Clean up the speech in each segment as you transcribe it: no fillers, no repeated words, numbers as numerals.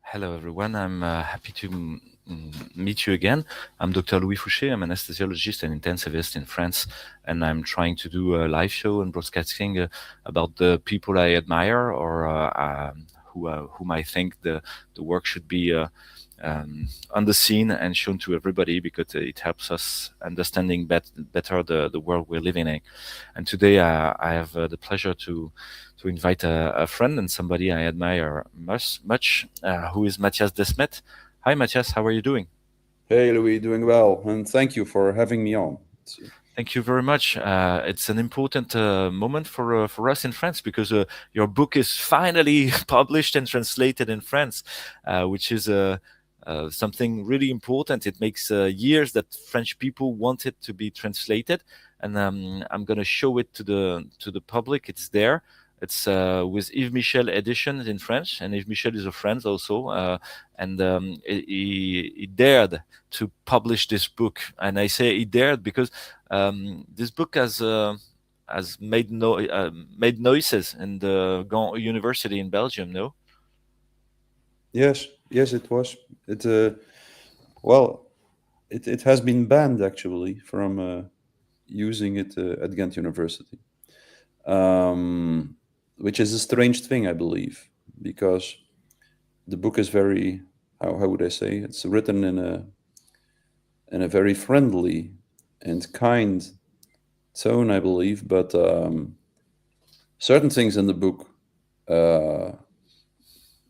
Hello, everyone. I'm happy to meet you again. I'm Dr. Louis Fouché. I'm an anesthesiologist and intensivist in France, and I'm trying to do a live show and broadcasting about the people I admire or whom I think the work should be on the scene and shown to everybody because it helps us understanding better the world we're living in. And today I have the pleasure to invite a friend and somebody I admire much, who is Mattias Desmet. Hi, Mattias. How are you doing? Hey, Louis, doing well, and thank you for having me on. Thank you very much. It's an important moment for us in France because your book is finally published and translated in France, which is something really important. It makes years that French people want it to be translated, and I'm going to show it to the public. It's there. It's with Yves Michel editions in French, and Yves Michel is a friend also, and he dared to publish this book. And I say he dared because this book has made noises in the Gand University in Belgium. No. Yes, it was. Well, it has been banned actually from using it at Ghent University, um, which is a strange thing, I believe, because the book is very how would I say? It's written in a very friendly and kind tone, I believe, but certain things in the book uh,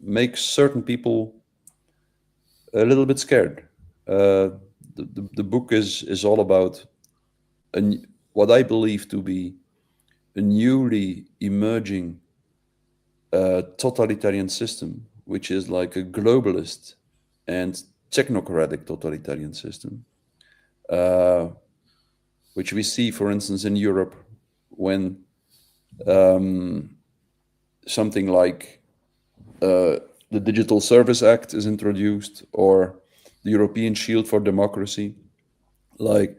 make certain people a little bit scared. The book is all about what I believe to be a newly emerging totalitarian system, which is like a globalist and technocratic totalitarian system, uh, which we see, for instance, in Europe when um, something like the Digital Service Act is introduced or the European Shield for Democracy. Like,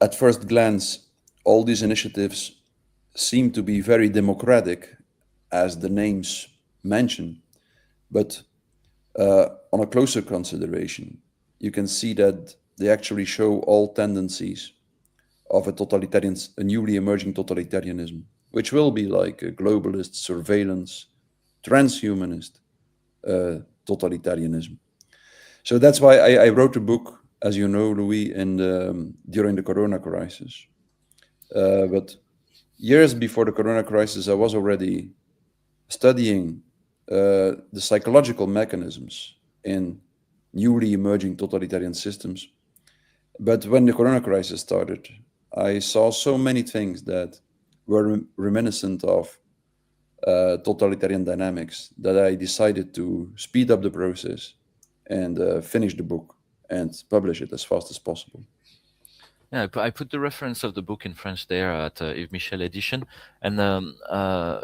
at first glance, all these initiatives seem to be very democratic, as the names mention, but on a closer consideration, you can see that they actually show all tendencies of a newly emerging totalitarianism, which will be like a globalist, surveillance, transhumanist totalitarianism. So that's why I wrote a book, as you know, Louis, during the Corona crisis. But years before the Corona crisis, I was already studying the psychological mechanisms in newly emerging totalitarian systems. But when the Corona crisis started, I saw so many things that were reminiscent of totalitarian dynamics that I decided to speed up the process and finish the book and publish it as fast as possible. Yeah, I put the reference of the book in French there at Yves Michel edition, and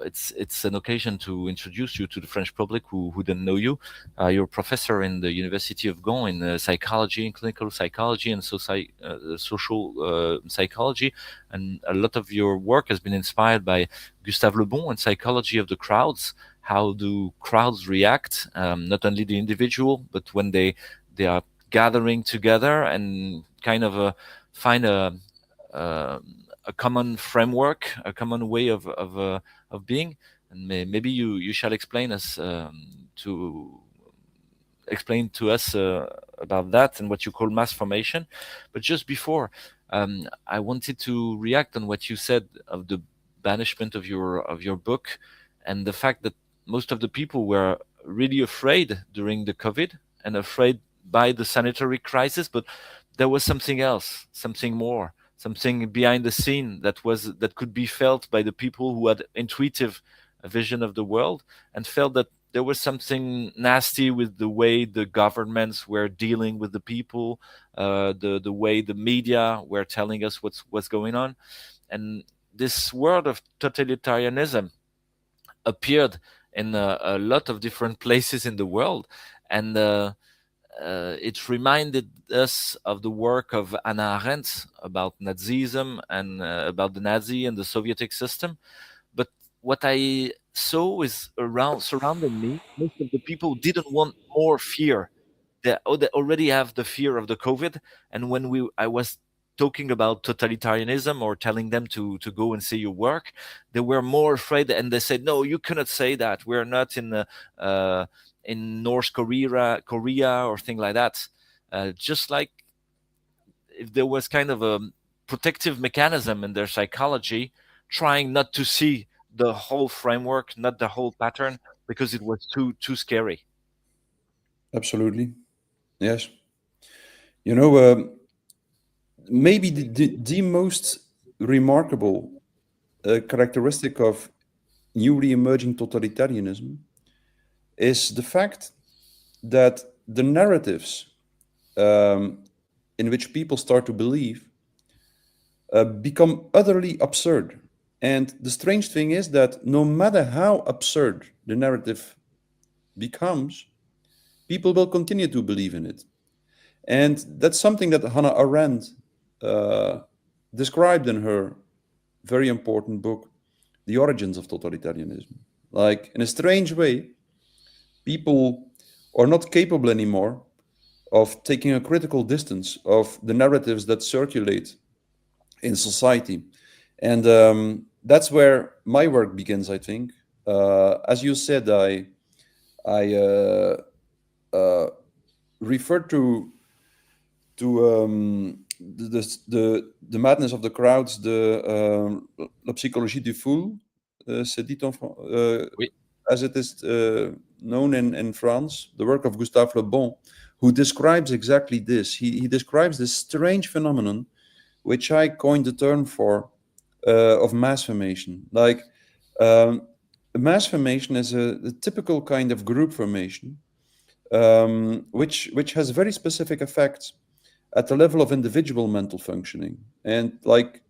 it's an occasion to introduce you to the French public who don't know you. You're a professor in the University of Gand in psychology, in clinical psychology and social psychology, and a lot of your work has been inspired by Gustave Le Bon and psychology of the crowds. How do crowds react? Not only the individual, but when they are gathering together and kind of find uh, a common framework, a common way of being, and maybe you shall explain to us about that and what you call mass formation. But just before, I wanted to react on what you said of the banishment of your book and the fact that most of the people were really afraid during the COVID and afraid by the sanitary crisis, but there was something else, something more, something behind the scene that could be felt by the people who had intuitive vision of the world and felt that there was something nasty with the way the governments were dealing with the people, the way the media were telling us what's going on, and this word of totalitarianism appeared in a lot of different places in the world, and it reminded us of the work of Hannah Arendt about Nazism and about the Nazi and the Soviet system. But what I saw is around surrounding me, most of the people didn't want more fear. They already have the fear of the COVID. And when I was talking about totalitarianism or telling them to go and see your work, they were more afraid, and they said, "No, you cannot say that. We're not uh, in North Korea or thing like that." Just like if there was kind of a protective mechanism in their psychology, trying not to see the whole framework, not the whole pattern, because it was too scary. Absolutely. Yes. You know, maybe the most remarkable characteristic of newly emerging totalitarianism is the fact that the narratives um, in which people start to believe become utterly absurd. And the strange thing is that no matter how absurd the narrative becomes, people will continue to believe in it. And that's something that Hannah Arendt uh, described in her very important book, The Origins of Totalitarianism. Like, in a strange way, people are not capable anymore of taking a critical distance of the narratives that circulate in society. And that's where my work begins, I think. As you said, I uh, referred to the madness of the crowds, la psychologie du fou, c'est dit Oui. as it is known in France, the work of Gustave Le Bon, who describes exactly this. He describes this strange phenomenon, which I coined the term for, of mass formation. Like, mass formation is a typical kind of group formation, which has very specific effects at the level of individual mental functioning. And like,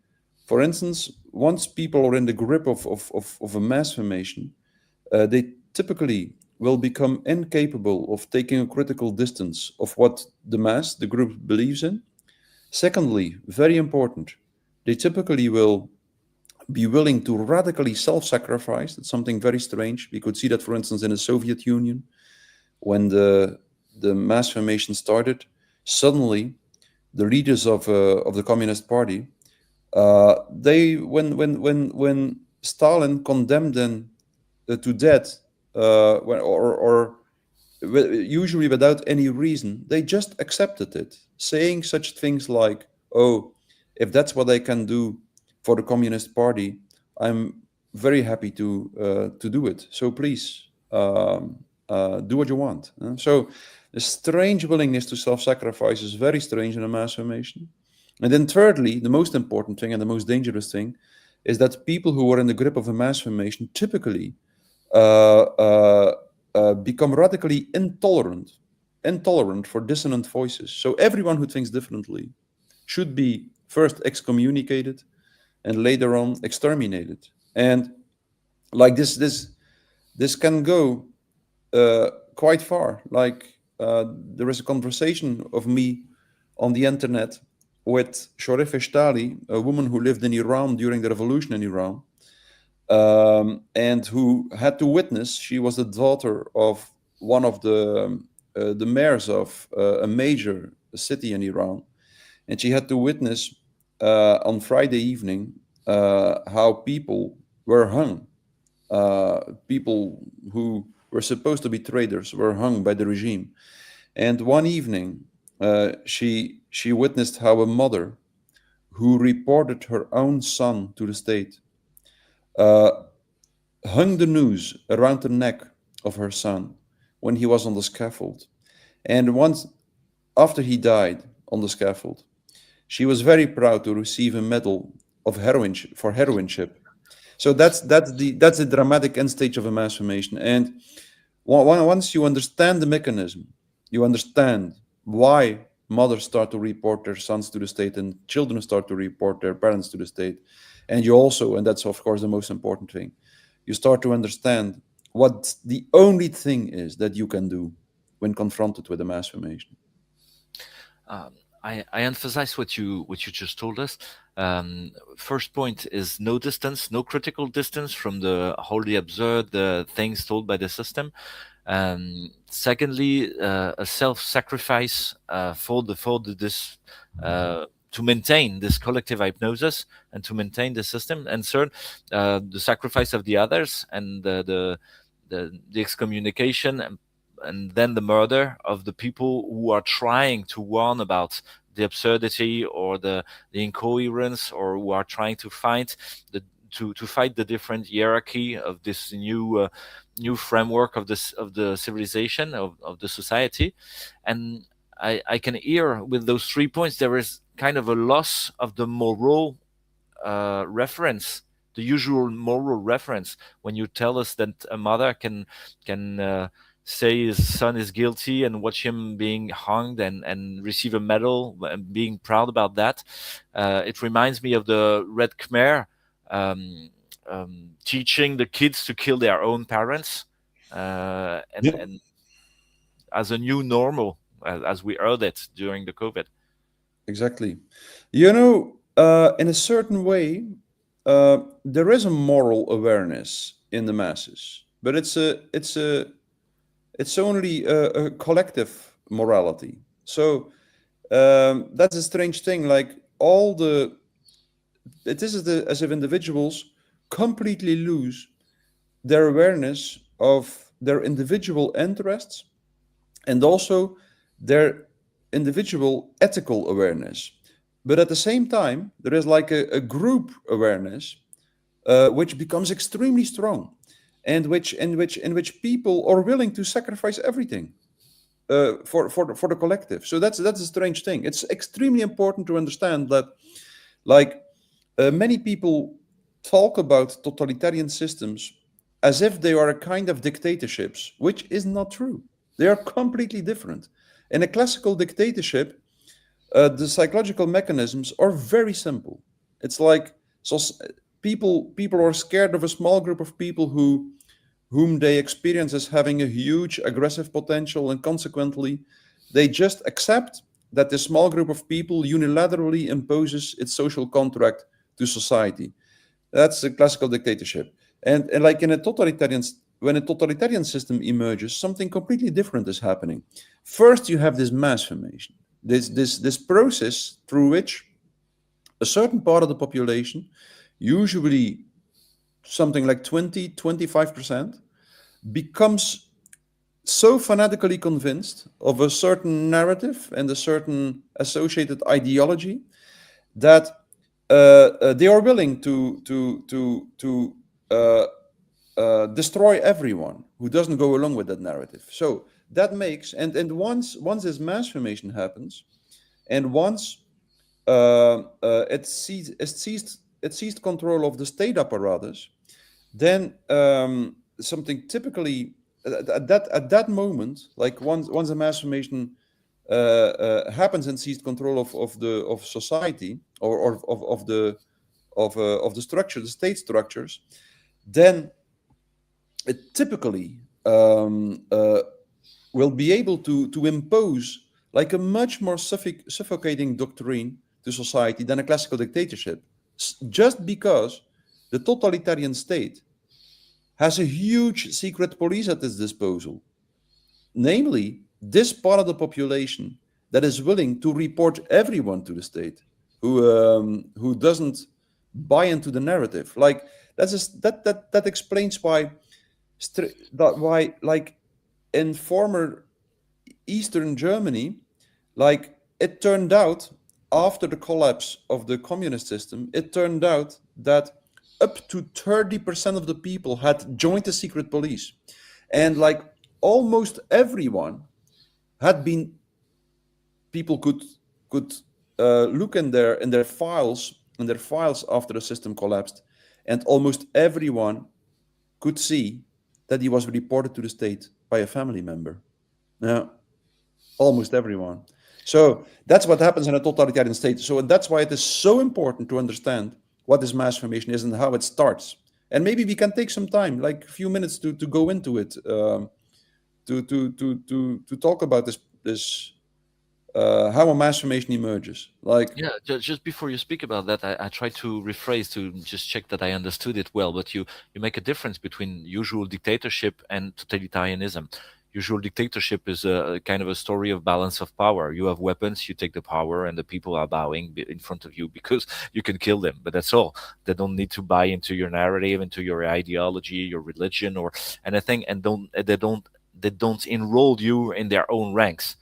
for instance, once people are in the grip of a mass formation, they typically will become incapable of taking a critical distance of what the mass, the group, believes in. Secondly, very important, they typically will be willing to radically self-sacrifice. That's something very strange. We could see that, for instance, in the Soviet Union, when the mass formation started. Suddenly, the leaders of the Communist Party, they when Stalin condemned them to death, or usually without any reason, they just accepted it, saying such things like, "Oh, if that's what I can do for the Communist Party, I'm very happy to do it. So please do what you want." So the strange willingness to self-sacrifice is very strange in a mass formation. And then thirdly, the most important thing and the most dangerous thing is that people who are in the grip of a mass formation typically uh, uh, become radically intolerant for dissonant voices. So everyone who thinks differently should be first excommunicated and later on exterminated. And like this can go quite far. Like, there is a conversation of me on the internet with Shoref Eshtali, a woman who lived in Iran during the revolution in Iran, and who had to witness. She was the daughter of one of the mayors of a major city in Iran, and she had to witness on Friday evening how people were hung. People who were supposed to be traitors were hung by the regime. And one evening, she witnessed how a mother who reported her own son to the state uh, hung the noose around the neck of her son when he was on the scaffold. And once after he died on the scaffold, she was very proud to receive a medal of for heroineship. So that's the dramatic end stage of a mass formation. And once you understand the mechanism, you understand why mothers start to report their sons to the state and children start to report their parents to the state. And you also, and that's of course the most important thing, you start to understand what the only thing is that you can do when confronted with a mass formation. I emphasize what you just told us. First point is no distance, no critical distance from the wholly absurd things told by the system. Secondly, a self-sacrifice for this to maintain this collective hypnosis and to maintain the system. And third, the sacrifice of the others and the excommunication and then the murder of the people who are trying to warn about the absurdity or the incoherence, or who are trying to fight the to fight the different hierarchy of this new framework of this of the civilization of the society. And I can hear with those 3 points there is kind of a loss of the moral reference, the usual moral reference. When you tell us that a mother can say his son is guilty and watch him being hanged and receive a medal and being proud about that, it reminds me of the Red Khmer teaching the kids to kill their own parents, Yeah, and as a new normal, as we heard it during the COVID. exactly. In a certain way, there is a moral awareness in the masses, but it's only a collective morality. So that's a strange thing. Like all the it is as if individuals completely lose their awareness of their individual interests and also their individual ethical awareness. But at the same time, there is like a group awareness which becomes extremely strong, and in which people are willing to sacrifice everything for the collective. So that's a strange thing. It's extremely important to understand that, like, many people talk about totalitarian systems as if they are a kind of dictatorships, which is not true. They are completely different. In a classical dictatorship, the psychological mechanisms are very simple. It's like, so people are scared of a small group of people whom they experience as having a huge aggressive potential, and consequently they just accept that this small group of people unilaterally imposes its social contract to society. That's a classical dictatorship. And like in a totalitarian, when a totalitarian system emerges, something completely different is happening. First, you have this mass formation, this process through which a certain part of the population, usually something like 20-25%, becomes so fanatically convinced of a certain narrative and a certain associated ideology that they are willing to destroy everyone who doesn't go along with that narrative. So that makes, and once this mass formation happens, and once it seized control of the state apparatus, then something typically at that moment, like once a mass formation happens and seized control of society, or of the structure, the state structures, then it typically will be able to impose like a much more suffocating doctrine to society than a classical dictatorship, just because the totalitarian state has a huge secret police at its disposal, namely this part of the population that is willing to report everyone to the state who doesn't buy into the narrative. Like that explains why like in former Eastern Germany, like it turned out after the collapse of the communist system, it turned out that up to 30% of the people had joined the secret police, and like almost everyone had been, people could look in their files after the system collapsed, and almost everyone could see that he was reported to the state by a family member. Yeah, almost everyone. So that's what happens in a totalitarian state. So that's why it is so important to understand what this mass formation is and how it starts. And maybe we can take some time, like a few minutes, to go into it, to talk about this how a mass formation emerges. Like, Yeah, just before you speak about that, I try to rephrase to just check that I understood it well. But you make a difference between usual dictatorship and totalitarianism. Usual dictatorship is a kind of a story of balance of power. You have weapons, you take the power, and the people are bowing in front of you because you can kill them. But that's all. They don't need to buy into your narrative, into your ideology, your religion, or anything, and they don't enroll you in their own ranks.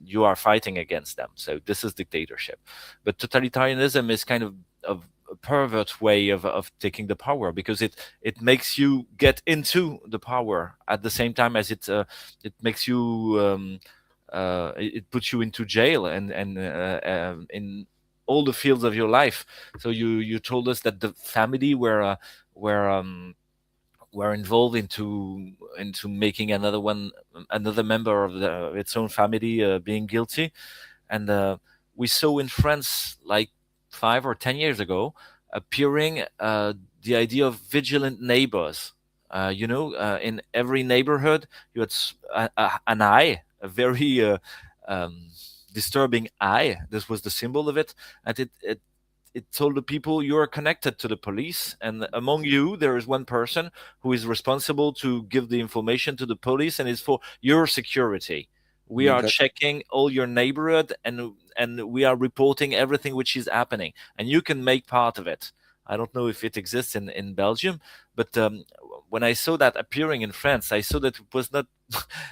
You are fighting against them. So this is dictatorship. But totalitarianism is kind of a pervert way of taking the power because it makes you get into the power at the same time as it makes you it puts you into jail and in all the fields of your life. So you told us that the family were were involved into making another member of its own family being guilty. And we saw in France, like 5 or 10 years ago, appearing the idea of vigilant neighbors. In every neighborhood, you had an eye, a very disturbing eye. This was the symbol of it, and it told the people you are connected to the police, and among you there is one person who is responsible to give the information to the police, and it's for your security. We are exactly. checking all your neighborhood, and we are reporting everything which is happening, and you can make part of it. I don't know if it exists in Belgium, but when I saw that appearing in France, I saw that it was not.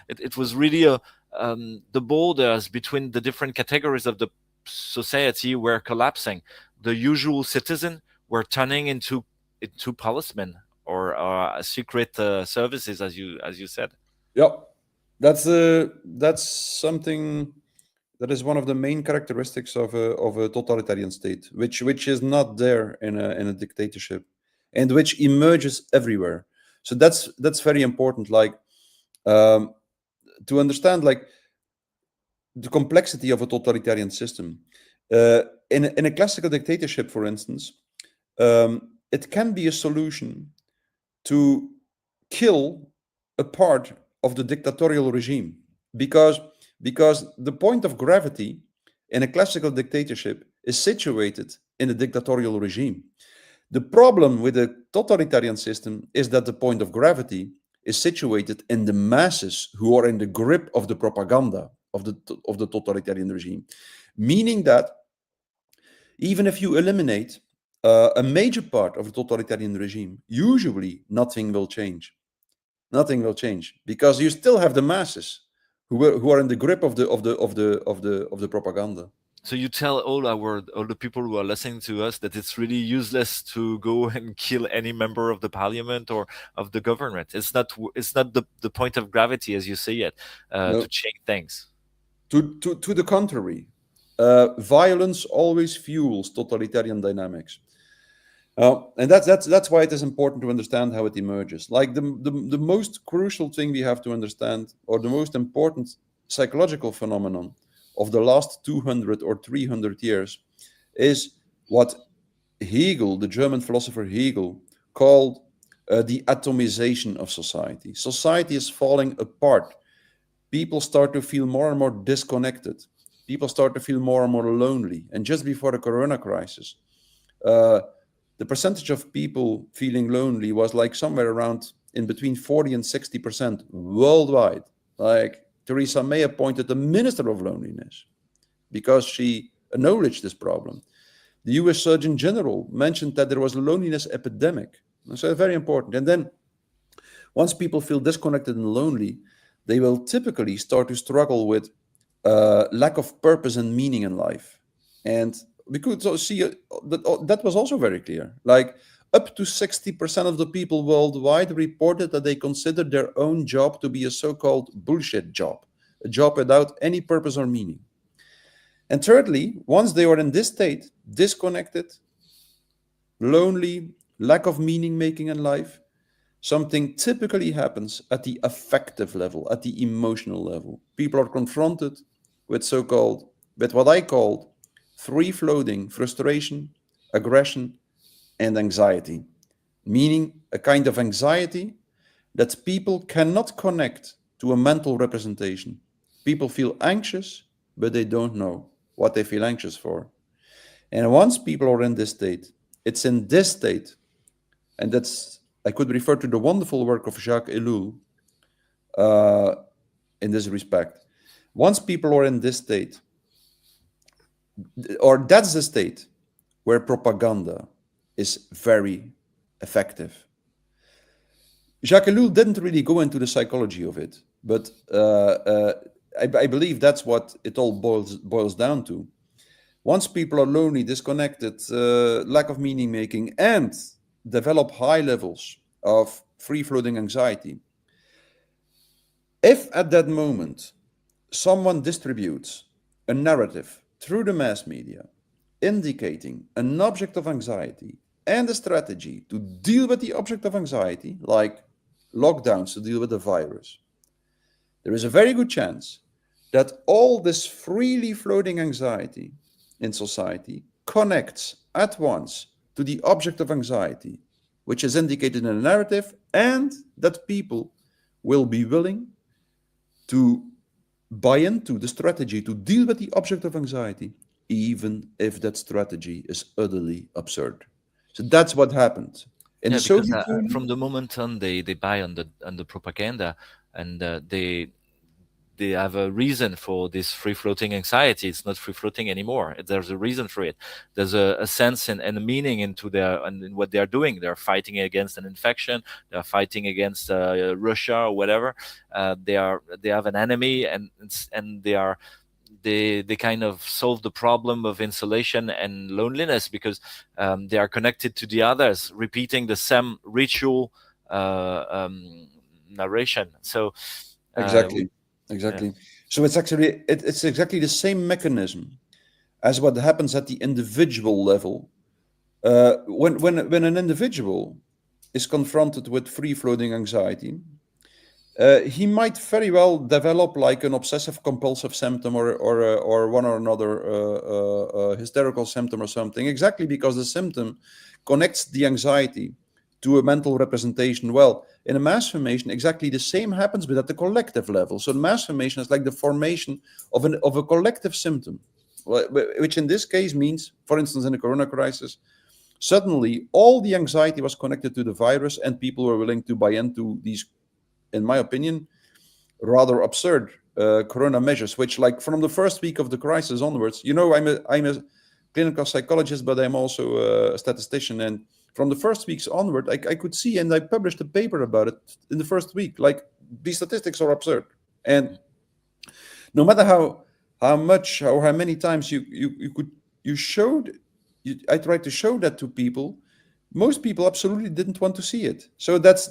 It was really the borders between the different categories of the society were collapsing. The usual citizen were turning into policemen or secret services, as you said. Yeah, that's something that is one of the main characteristics of a totalitarian state, which is not there in a dictatorship, and which emerges everywhere. So that's very important. Like, um, to understand, like, the complexity of a totalitarian system. In a classical dictatorship, for instance, it can be a solution to kill a part of the dictatorial regime, because the point of gravity in a classical dictatorship is situated in a dictatorial regime. The problem with a totalitarian system is that the point of gravity is situated in the masses who are in the grip of the propaganda of the totalitarian regime, meaning that even if you eliminate a major part of the totalitarian regime, usually nothing will change. Nothing will change because you still have the masses who are in the grip of the propaganda. So you tell all the people who are listening to us that it's really useless to go and kill any member of the parliament or of the government. It's not the point of gravity as you see it to No, change things. to the contrary, violence always fuels totalitarian dynamics. And that's why it is important to understand how it emerges. Like, the most crucial thing we have to understand, or the most important psychological phenomenon of the last 200 or 300 years, is what Hegel, the German philosopher Hegel, called the atomization of society. Society is falling apart. People start to feel more and more disconnected. People start to feel more and more lonely. And just before the corona crisis, uh, the percentage of people feeling lonely was like somewhere around in between 40 and 60% worldwide. Like, Theresa May appointed the Minister of Loneliness because she acknowledged this problem. The US Surgeon General mentioned that there was a loneliness epidemic. So very important. And then once people feel disconnected and lonely, they will typically start to struggle with lack of purpose and meaning in life. And we could see that was also very clear. Like, up to 60% of the people worldwide reported that they considered their own job to be a so-called bullshit job, a job without any purpose or meaning. And thirdly, once they are in this state, disconnected, lonely, lack of meaning making in life, something typically happens at the affective level, at the emotional level. People are confronted with with what I call free floating frustration, aggression, and anxiety, meaning a kind of anxiety that people cannot connect to a mental representation. People feel anxious but they don't know what they feel anxious for. And once people are in this state, it's in this state, and that's, I could refer to the wonderful work of Jacques Ellul in this respect. Once people are in this state, or that's the state where propaganda is very effective. Jacques Ellul didn't really go into the psychology of it, but I believe that's what it all boils down to. Once people are lonely, disconnected, lack of meaning making, and develop high levels of free-floating anxiety, if at that moment someone distributes a narrative through the mass media indicating an object of anxiety and a strategy to deal with the object of anxiety, like lockdowns to deal with the virus, there is a very good chance that all this freely floating anxiety in society connects at once to the object of anxiety, which is indicated in a narrative, and that people will be willing to buy into the strategy to deal with the object of anxiety, even if that strategy is utterly absurd. So that's what happened. In the Yeah, because Soviet Union, from the moment on, they buy on the propaganda, and they have a reason for this free floating anxiety. It's not free floating anymore. There's a reason for it. There's a sense and a meaning into their and in what they are doing. They're fighting against an infection. They're fighting against Russia or whatever. They have an enemy, and they kind of solve the problem of isolation and loneliness because they are connected to the others, repeating the same ritual narration. So exactly, yeah. exactly. So it's actually it's exactly the same mechanism as what happens at the individual level. When an individual is confronted with free floating anxiety, he might very well develop like an obsessive compulsive symptom or one or another hysterical symptom or something, exactly because the symptom connects the anxiety to a mental representation. Well, in a mass formation, exactly the same happens, but at the collective level. So the mass formation is like the formation of a collective symptom, which in this case means, for instance, in the corona crisis, suddenly all the anxiety was connected to the virus, and people were willing to buy into these, in my opinion, rather absurd corona measures, which, like, from the first week of the crisis onwards, I'm a clinical psychologist, but I'm also a statistician, and from the first weeks onward, I could see, and I published a paper about it in the first week, like, these statistics are absurd. And no matter how much or how many times I tried to show that to people, most people absolutely didn't want to see it. So this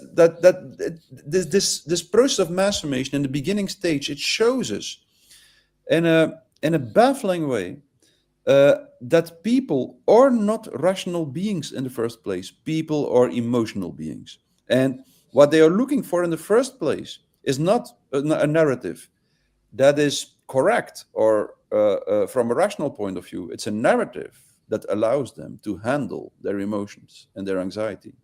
process of mass formation in the beginning stage, it shows us in a baffling way that people are not rational beings in the first place. People are emotional beings, and what they are looking for in the first place is not a narrative that is correct or from a rational point of view. It's a narrative that allows them to handle their emotions and their anxiety.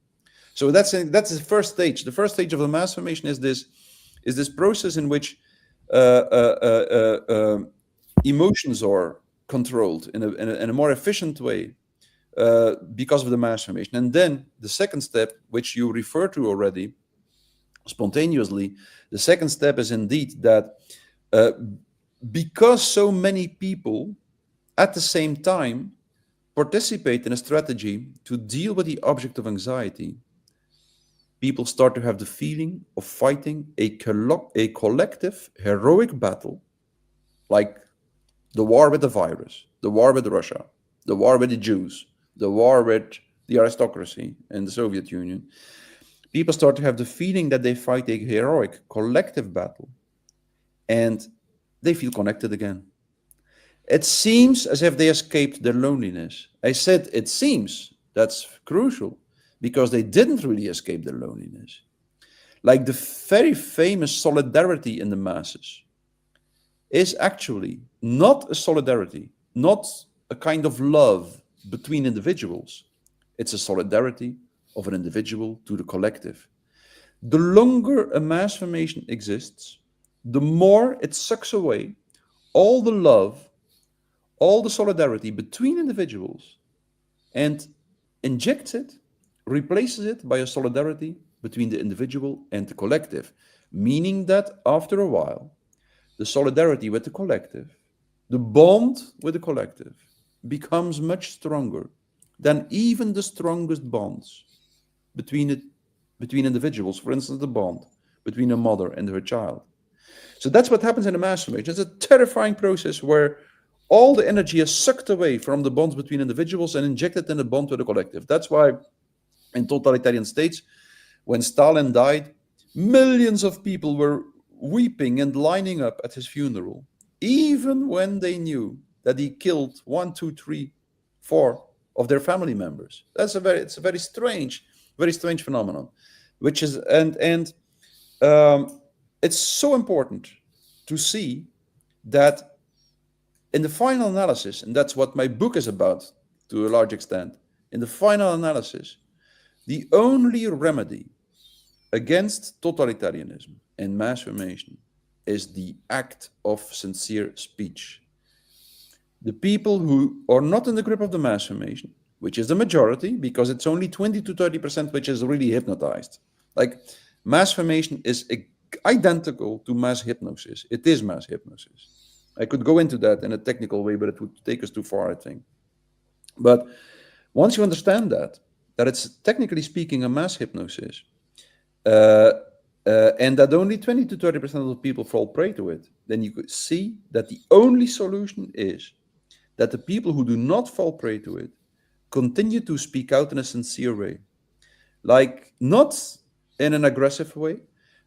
So that's the first stage. The first stage of the mass formation is this process in which emotions are controlled in a more efficient way because of the mass formation. And then the second step, which you refer to already spontaneously, the second step is indeed that because so many people at the same time participate in a strategy to deal with the object of anxiety, people start to have the feeling of fighting a collective heroic battle, like the war with the virus, the war with Russia, the war with the Jews, the war with the aristocracy in the Soviet Union. People start to have the feeling that they fight a heroic collective battle, and they feel connected again. It seems as if they escaped their loneliness. I said it seems. That's crucial, because they didn't really escape their loneliness. Like, the very famous solidarity in the masses is actually not a solidarity, not a kind of love between individuals. It's a solidarity of an individual to the collective. The longer a mass formation exists, the more it sucks away all the love, all the solidarity between individuals, and injects it, replaces it by a solidarity between the individual and the collective, meaning that after a while, the solidarity with the collective, the bond with the collective, becomes much stronger than even the strongest bonds between it, between individuals. For instance, the bond between a mother and her child. So that's what happens in a mass formation. It's a terrifying process where all the energy is sucked away from the bonds between individuals and injected in a bond with the collective. That's why in totalitarian states, when Stalin died, millions of people were weeping and lining up at his funeral, even when they knew that he killed one, two, three, four of their family members. It's a very strange phenomenon, which is it's so important to see that in the final analysis, and that's what my book is about to a large extent, in the final analysis, the only remedy against totalitarianism and mass formation is the act of sincere speech. The people who are not in the grip of the mass formation, which is the majority, because it's only 20 to 30% which is really hypnotized. Like mass formation is identical to mass hypnosis. It is mass hypnosis. I could go into that in a technical way, but it would take us too far, I think. But once you understand that it's technically speaking a mass hypnosis, and that only 20 to 30% of the people fall prey to it, then you could see that the only solution is that the people who do not fall prey to it continue to speak out in a sincere way. Like, not in an aggressive way,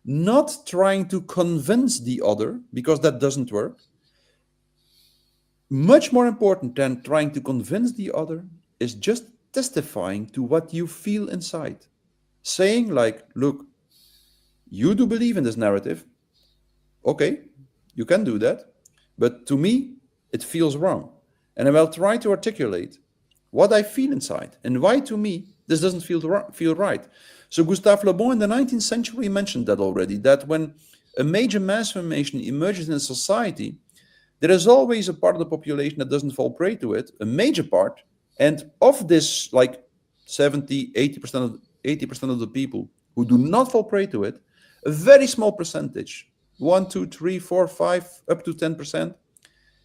not trying to convince the other, because that doesn't work. Much more important than trying to convince the other is just testifying to what you feel inside. Saying, like, look, you do believe in this narrative. Okay, you can do that. But to me, it feels wrong. And I will try to articulate what I feel inside and why, to me, this doesn't feel right. So Gustave Le Bon in the 19th century mentioned that already, that when a major mass formation emerges in a society, there is always a part of the population that doesn't fall prey to it, a major part. And of this, like 70, 80% of the people who do not fall prey to it, a very small percentage, 1, 2, 3, 4, 5, up to 10%,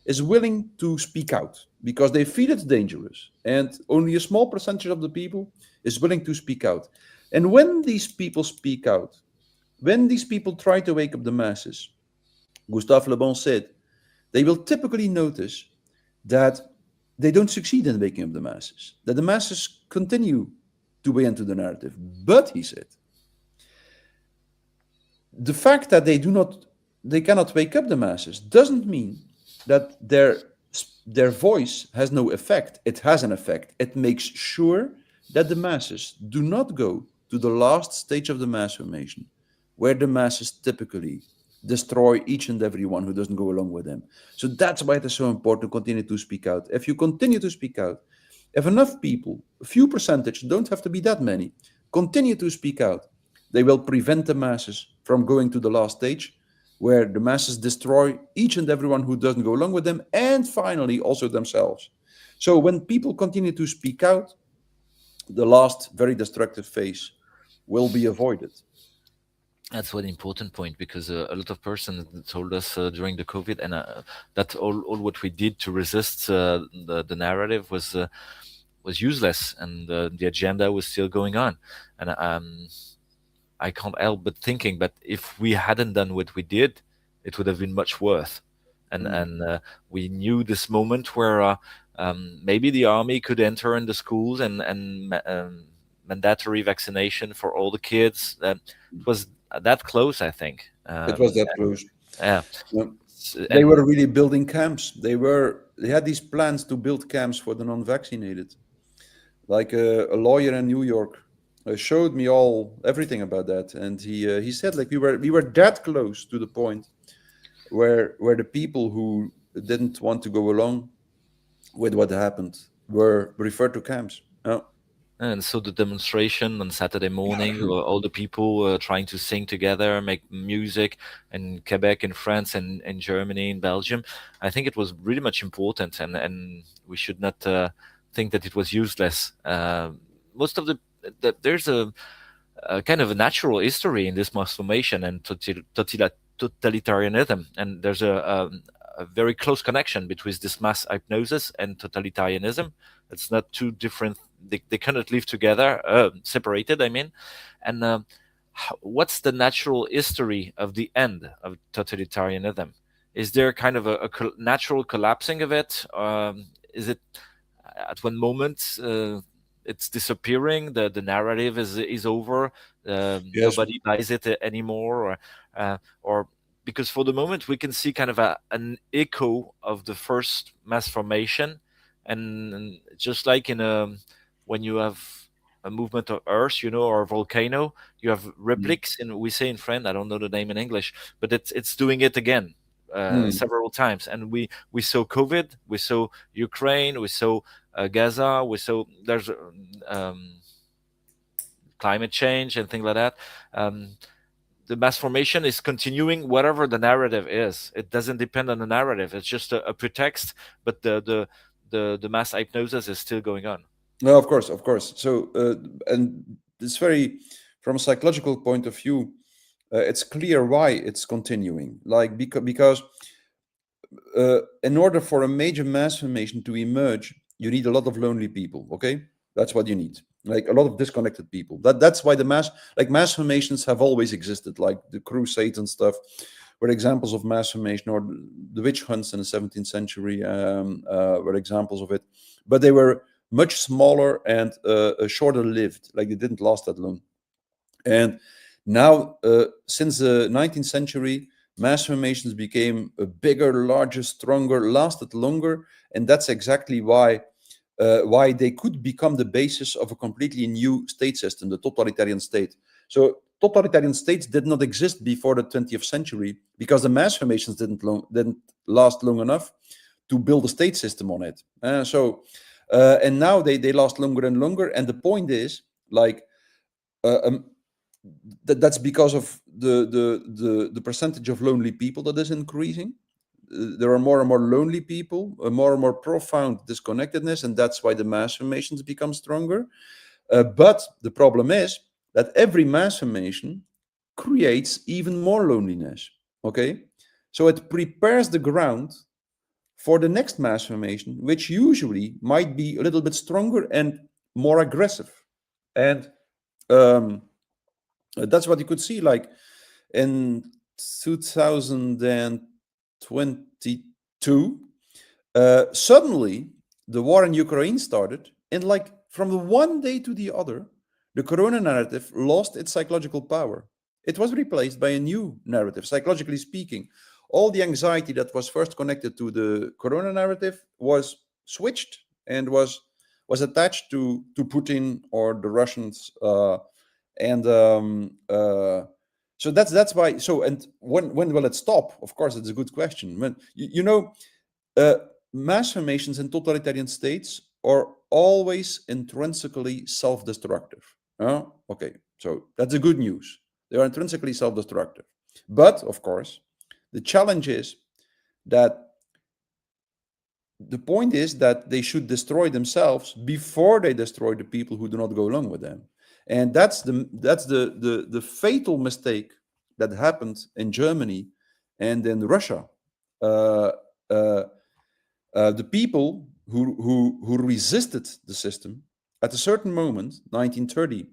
is willing to speak out because they feel it's dangerous. And only a small percentage of the people is willing to speak out. And when these people speak out, when these people try to wake up the masses, Gustave Le Bon said, they will typically notice that they don't succeed in waking up the masses, that the masses continue to weigh into the narrative. But, he said, the fact that they cannot wake up the masses doesn't mean that their voice has no effect. It has an effect. It makes sure that the masses do not go to the last stage of the mass formation, where the masses typically destroy each and every one who doesn't go along with them. So that's why it is so important to continue to speak out. If you continue to speak out, if enough people, a few percentage, don't have to be that many, continue to speak out, they will prevent the masses from going to the last stage, where the masses destroy each and everyone who doesn't go along with them, and finally also themselves. So when people continue to speak out, the last very destructive phase will be avoided. That's one important point, because a lot of persons told us during the COVID, and that all what we did to resist the narrative was useless, and the agenda was still going on. And I can't help but thinking, but if we hadn't done what we did, it would have been much worse. And we knew this moment where maybe the army could enter in the schools and mandatory vaccination for all the kids. It was that close, I think. It was that close. Yeah. They were really building camps. They had these plans to build camps for the non-vaccinated. Like a lawyer in New York showed me everything about that, and he said, like, we were that close to the point where the people who didn't want to go along with what happened were referred to camps. And so the demonstration on Saturday morning, all the people trying to sing together, make music in Quebec, in France, and in Germany, in Belgium, I think it was really much important, and we should not think that it was useless. Most of there's a kind of a natural history in this mass formation and totalitarianism, and there's a very close connection between this mass hypnosis and totalitarianism. It's not two different; they cannot live together, separated. I mean, and what's the natural history of the end of totalitarianism? Is there kind of a natural collapsing of it? Is it at one moment it's disappearing, the narrative is over, Yes. nobody buys it anymore, or because for the moment we can see kind of an echo of the first mass formation, and just like in a when you have a movement of earth, or a volcano, you have Mm. replics, and we say in French, I don't know the name in English, but it's doing it again Mm. several times, and we saw COVID, we saw Ukraine, we saw Gaza, we saw there's um, climate change and things like that. Um, the mass formation is continuing whatever the narrative is. It doesn't depend on the narrative. It's just a pretext, but the mass hypnosis is still going on. No, of course, of course. So, and it's very, from a psychological point of view, it's clear why it's continuing. Like because in order for a major mass formation to emerge, you need a lot of lonely people. Okay, that's what you need. Like a lot of disconnected people. That's why the mass formations have always existed. Like the Crusades and stuff were examples of mass formation, or the witch hunts in the 17th century were examples of it. But they were much smaller and shorter lived. Like they didn't last that long. And now, since the 19th century, mass formations became a bigger, larger, stronger, lasted longer, and that's exactly why they could become the basis of a completely new state system, the totalitarian state. So totalitarian states did not exist before the 20th century because the mass formations didn't last long enough to build a state system on it. And now they last longer and longer. And the point is, like, uh, um, that's because of the percentage of lonely people that is increasing. There are more and more lonely people, more and more profound disconnectedness, and that's why the mass formations become stronger. But the problem is that every mass formation creates even more loneliness. Okay, so it prepares the ground for the next mass formation, which usually might be a little bit stronger and more aggressive. And um, that's what you could see, like in 2022, suddenly the war in Ukraine started, and like from the one day to the other, the corona narrative lost its psychological power. It was replaced by a new narrative. Psychologically speaking, all the anxiety that was first connected to the corona narrative was switched and was attached to Putin or the Russians, and so that's why. So, and when will it stop? Of course, it's a good question. When uh, mass formations in totalitarian states are always intrinsically self-destructive. Okay, so that's the good news. They are intrinsically self-destructive. But of course, the challenge is that the point is that they should destroy themselves before they destroy the people who do not go along with them. And that's the fatal mistake that happened in Germany and in Russia. Uh, uh, the people who resisted the system at a certain moment, 1930,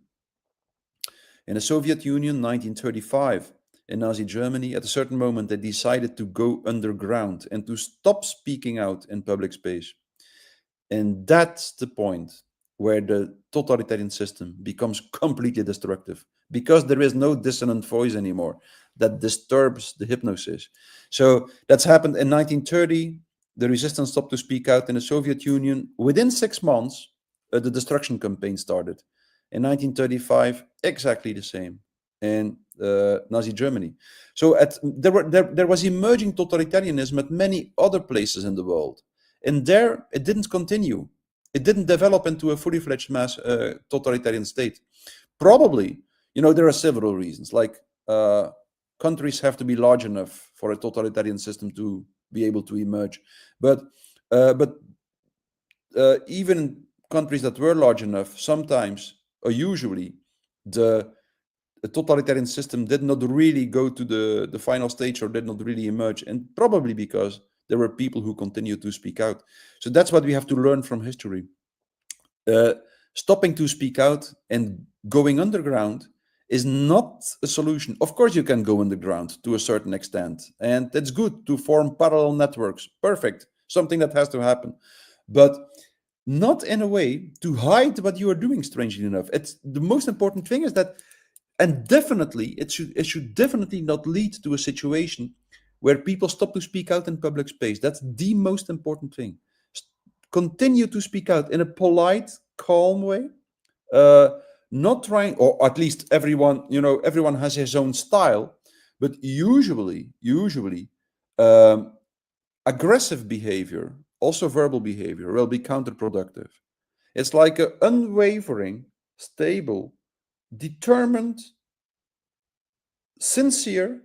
in the Soviet Union, 1935, in Nazi Germany, at a certain moment, they decided to go underground and to stop speaking out in public space. And that's the point where the totalitarian system becomes completely destructive because there is no dissonant voice anymore that disturbs the hypnosis. So that's happened in 1930. The resistance stopped to speak out in the Soviet Union. Within 6 months, the destruction campaign started. In 1935, exactly the same in Nazi Germany. So there was emerging totalitarianism at many other places in the world. And there, it didn't continue. it didn't develop into a fully fledged mass totalitarian state. Probably, there are several reasons. Like countries have to be large enough for a totalitarian system to be able to emerge, but even countries that were large enough, sometimes or usually, the totalitarian system did not really go to the final stage or did not really emerge, and probably because there were people who continued to speak out. So that's what we have to learn from history. Stopping to speak out and going underground is not a solution. Of course, you can go underground to a certain extent, and it's good to form parallel networks. Perfect, something that has to happen, but not in a way to hide what you are doing. Strangely enough, it's the most important thing is that, and definitely it should definitely not lead to a situation where people stop to speak out in public space. That's the most important thing. Continue to speak out in a polite, calm way, not trying, or at least everyone has his own style, but usually aggressive behavior, also verbal behavior, will be counterproductive. It's like an unwavering, stable, determined, sincere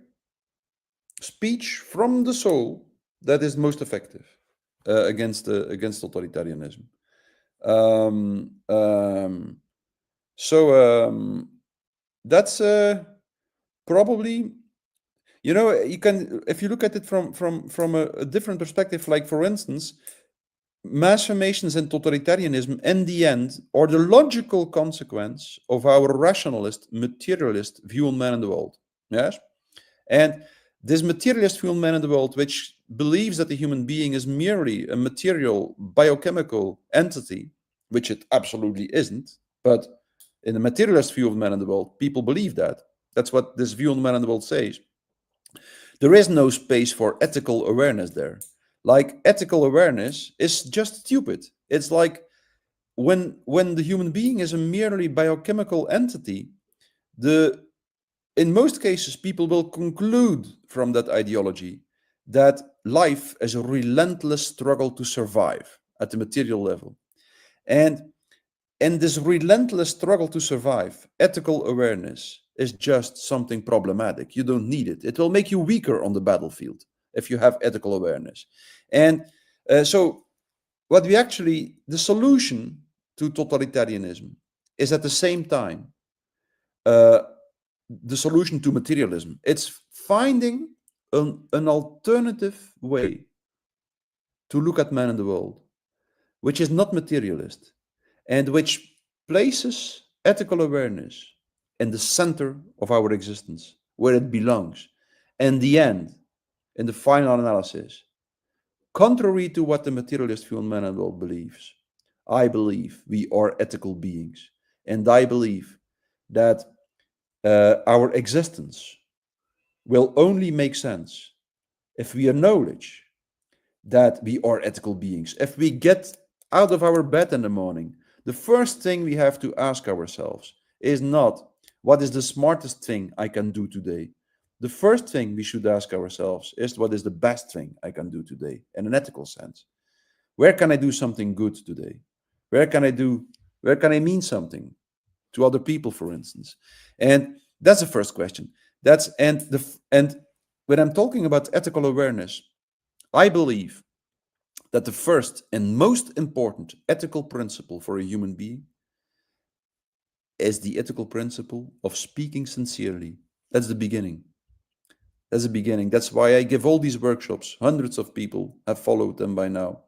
speech from the soul that is most effective against totalitarianism. So that's probably, you can, if you look at it from a different perspective, like for instance, mass formations and totalitarianism in the end are the logical consequence of our rationalist, materialist view on man and the world. Yes? And this materialist view on man and the world, which believes that the human being is merely a material, biochemical entity, which it absolutely isn't, but in the materialist view of man and the world, people believe that. That's what this view on man and the world says. There is no space for ethical awareness there. Like, ethical awareness is just stupid. It's like when the human being is a merely biochemical entity, in most cases, people will conclude from that ideology that life is a relentless struggle to survive at the material level. And in this relentless struggle to survive, ethical awareness is just something problematic. You don't need it. It will make you weaker on the battlefield if you have ethical awareness. And so the solution to totalitarianism is at the same time the solution to materialism. It's finding an alternative way to look at man and the world, which is not materialist, and which places ethical awareness in the center of our existence, where it belongs. In the end, in the final analysis, contrary to what the materialist view on man and the world believes, I believe we are ethical beings, and I believe that our existence will only make sense if we acknowledge that we are ethical beings. If we get out of our bed in the morning, the first thing we have to ask ourselves is not, what is the smartest thing I can do today? The first thing we should ask ourselves is, what is the best thing I can do today in an ethical sense? Where can I do something good today? Where can I mean something to other people, for instance? And that's the first question. And when I'm talking about ethical awareness, I believe that the first and most important ethical principle for a human being is the ethical principle of speaking sincerely. That's the beginning. That's the beginning. That's why I give all these workshops. Hundreds of people have followed them by now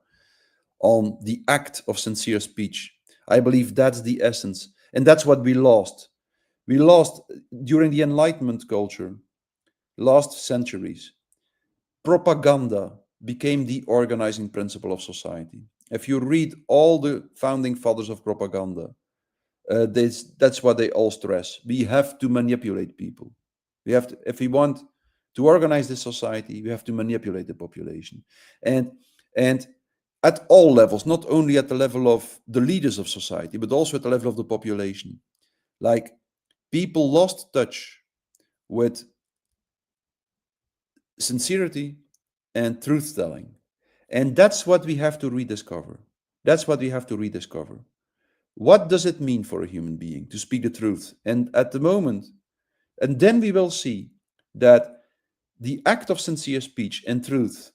on the act of sincere speech. I believe that's the essence. And that's what we lost. We lost during the Enlightenment culture, last centuries. Propaganda became the organizing principle of society. If you read all the founding fathers of propaganda, that's what they all stress. We have to manipulate people. If we want to organize this society, we have to manipulate the population. And at all levels, not only at the level of the leaders of society, but also at the level of the population. Like, people lost touch with sincerity and truth telling. And that's what we have to rediscover. That's what we have to rediscover. What does it mean for a human being to speak the truth? And at the moment, and then we will see that the act of sincere speech and truth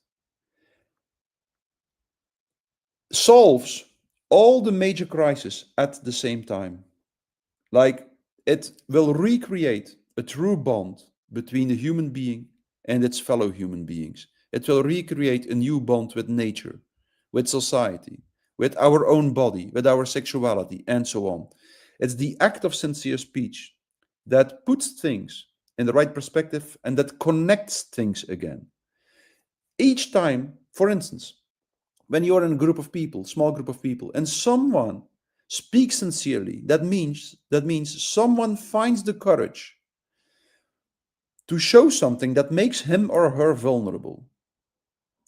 solves all the major crises at the same time. Like, it will recreate a true bond between a human being and its fellow human beings. It will recreate a new bond with nature, with society, with our own body, with our sexuality, and so on. It's the act of sincere speech that puts things in the right perspective and that connects things again. Each time, for instance, when you're in a group of people, small group of people, and someone speaks sincerely, that means someone finds the courage to show something that makes him or her vulnerable.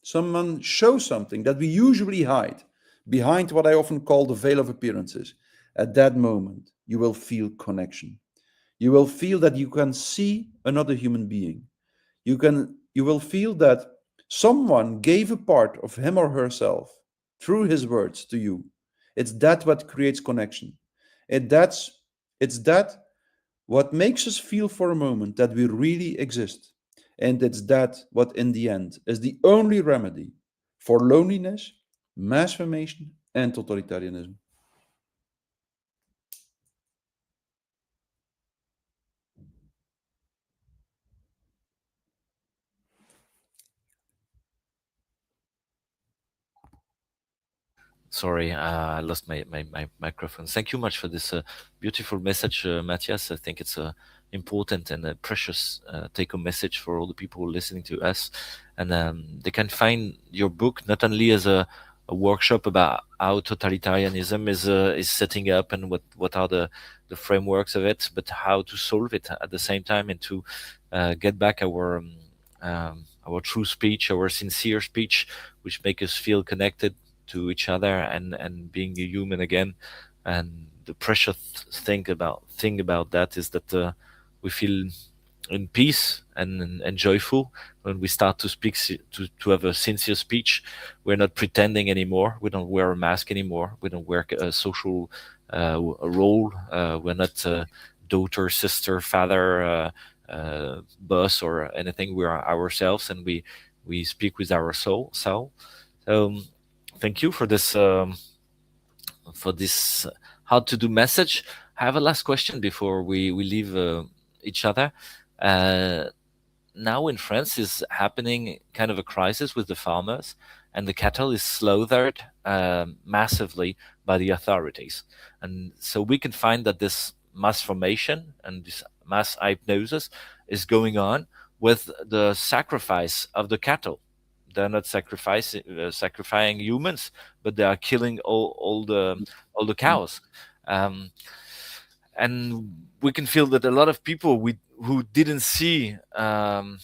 Someone shows something that we usually hide behind what I often call the veil of appearances. At that moment, you will feel connection. You will feel that you can see another human being. You will feel that someone gave a part of him or herself through his words to you. It's that what creates connection. It's that what makes us feel for a moment that we really exist. And it's that what in the end is the only remedy for loneliness, mass formation, and totalitarianism. Sorry, I lost my microphone. Thank you much for this beautiful message, Matthias. I think it's a important and a precious take-home message for all the people listening to us. And they can find your book not only as a workshop about how totalitarianism is setting up and what are the frameworks of it, but how to solve it at the same time and to get back our true speech, our sincere speech, which make us feel connected to each other and being a human again. And the precious thing about that is that we feel in peace and joyful when we start to speak to have a sincere speech. We're not pretending anymore. We don't wear a mask anymore. We don't wear a social a role. We're not daughter, sister, father, boss, or anything. We are ourselves, and we speak with our soul. So thank you for this how to do message. I have a last question before we leave each other. Uh, Now in France is happening kind of a crisis with the farmers, and the cattle is slaughtered massively by the authorities. And so we can find that this mass formation and this mass hypnosis is going on with the sacrifice of the cattle. They're not sacrificing humans, but they are killing all the cows. Um, and we can feel that a lot of people who didn't see how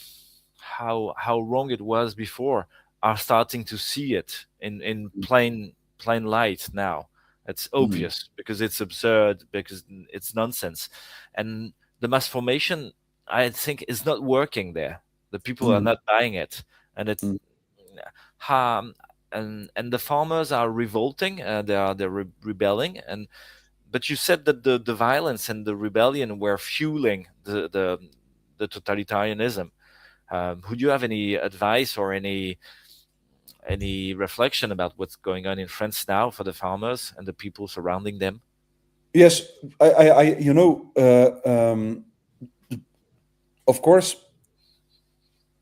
wrong it was before are starting to see it in plain light now. It's Mhm, obvious because it's absurd, because it's nonsense, and the mass formation, I think, is not working there. The people are mhm, not buying it, and it mhm, um, and the farmers are revolting. They're rebelling, and but you said that the violence and the rebellion were fueling the totalitarianism. Would you have any advice or any reflection about what's going on in France now for the farmers and the people surrounding them? Yes, of course,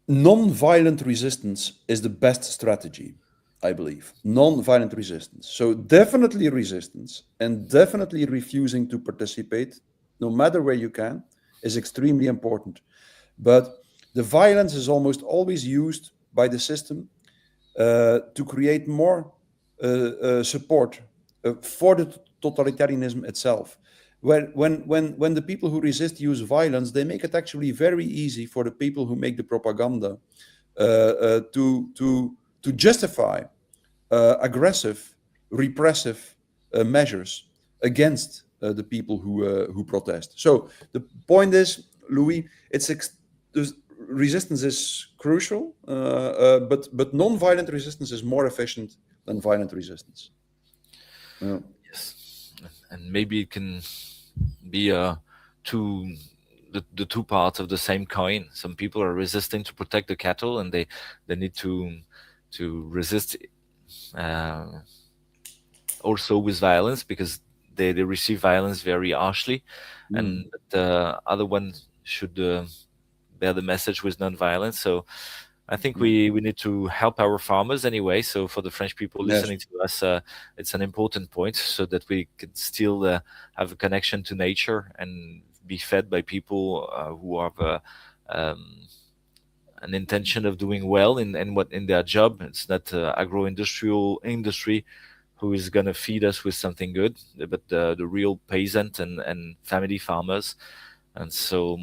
non-violent resistance is the best strategy, I believe. Non-violent resistance. So definitely resistance and definitely refusing to participate, no matter where you can, is extremely important. But the violence is almost always used by the system to create more support for the totalitarianism itself. When the people who resist use violence, they make it actually very easy for the people who make the propaganda to justify aggressive, repressive measures against the people who protest. So the point is, Louis, resistance is crucial, but non-violent resistance is more efficient than violent resistance. Yeah. Yes, and maybe it can be two the two parts of the same coin. Some people are resisting to protect the cattle, and they need to resist uh, also with violence because they receive violence very harshly, Mm. and the other one should bear the message with non-violence. So I think Yeah. we need to help our farmers anyway. So for the French people Yes. listening to us, it's an important point so that we can still have a connection to nature and be fed by people who have um, an intention of doing well in their job. It's not agro-industrial industry who is going to feed us with something good, but the real peasant and family farmers. And so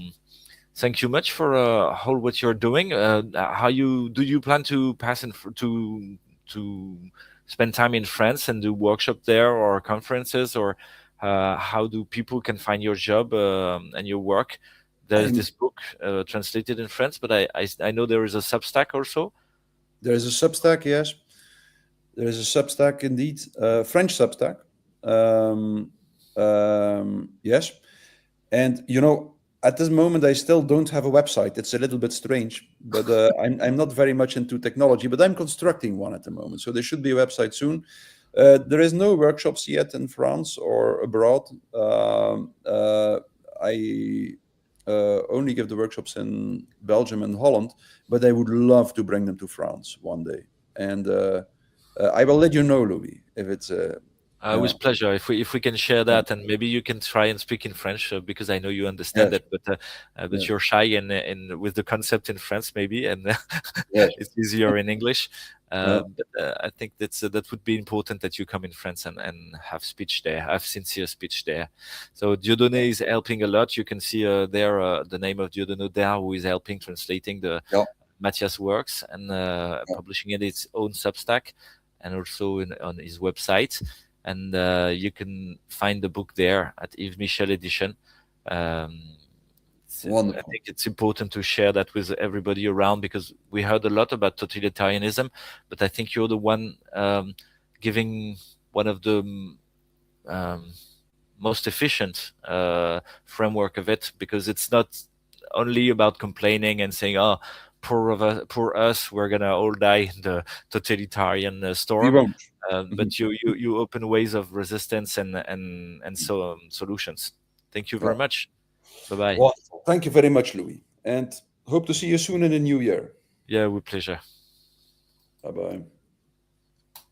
thank you much for all what you're doing. How you do you plan to pass to spend time in France and do workshop there or conferences, or how do people can find your job and your work? There's I'm this book translated in French, but I know there is a Substack also. There is a Substack, yes. There is a Substack indeed, French Substack. Um, yes. And at this moment, I still don't have a website. It's a little bit strange, but I'm not very much into technology, but I'm constructing one at the moment. So there should be a website soon. There is no workshops yet in France or abroad. I only give the workshops in Belgium and Holland, but I would love to bring them to France one day. And I will let you know, Louis, if it's yeah, With pleasure. If we can share yeah, that, and maybe you can try and speak in French because I know you understand yes, it, but yes, you're shy in with the concept in France maybe, and yes, it's easier in English. yeah, But I think that would be important that you come in France and have speech there, have sincere speech there. So Dieudonné is helping a lot. You can see there the name of Dieudonné there, who is helping translating the yeah, Mattias works and yeah. publishing in its own Substack and also on his website. And you can find the book there at Yves Michel edition. Um, I Wonderful. think it's important to share that with everybody around because we heard a lot about totalitarianism, but I think you're the one giving one of the um, most efficient framework of it because it's not only about complaining and saying, "Oh, poor us, we're gonna all die in the totalitarian We storm." won't. Mhm. But you open ways of resistance and so solutions. Thank you Yeah. very much. Bye bye. Wonderful. Thank you very much, Louis. And hope to see you soon in the new year. Yeah, with pleasure. Bye bye.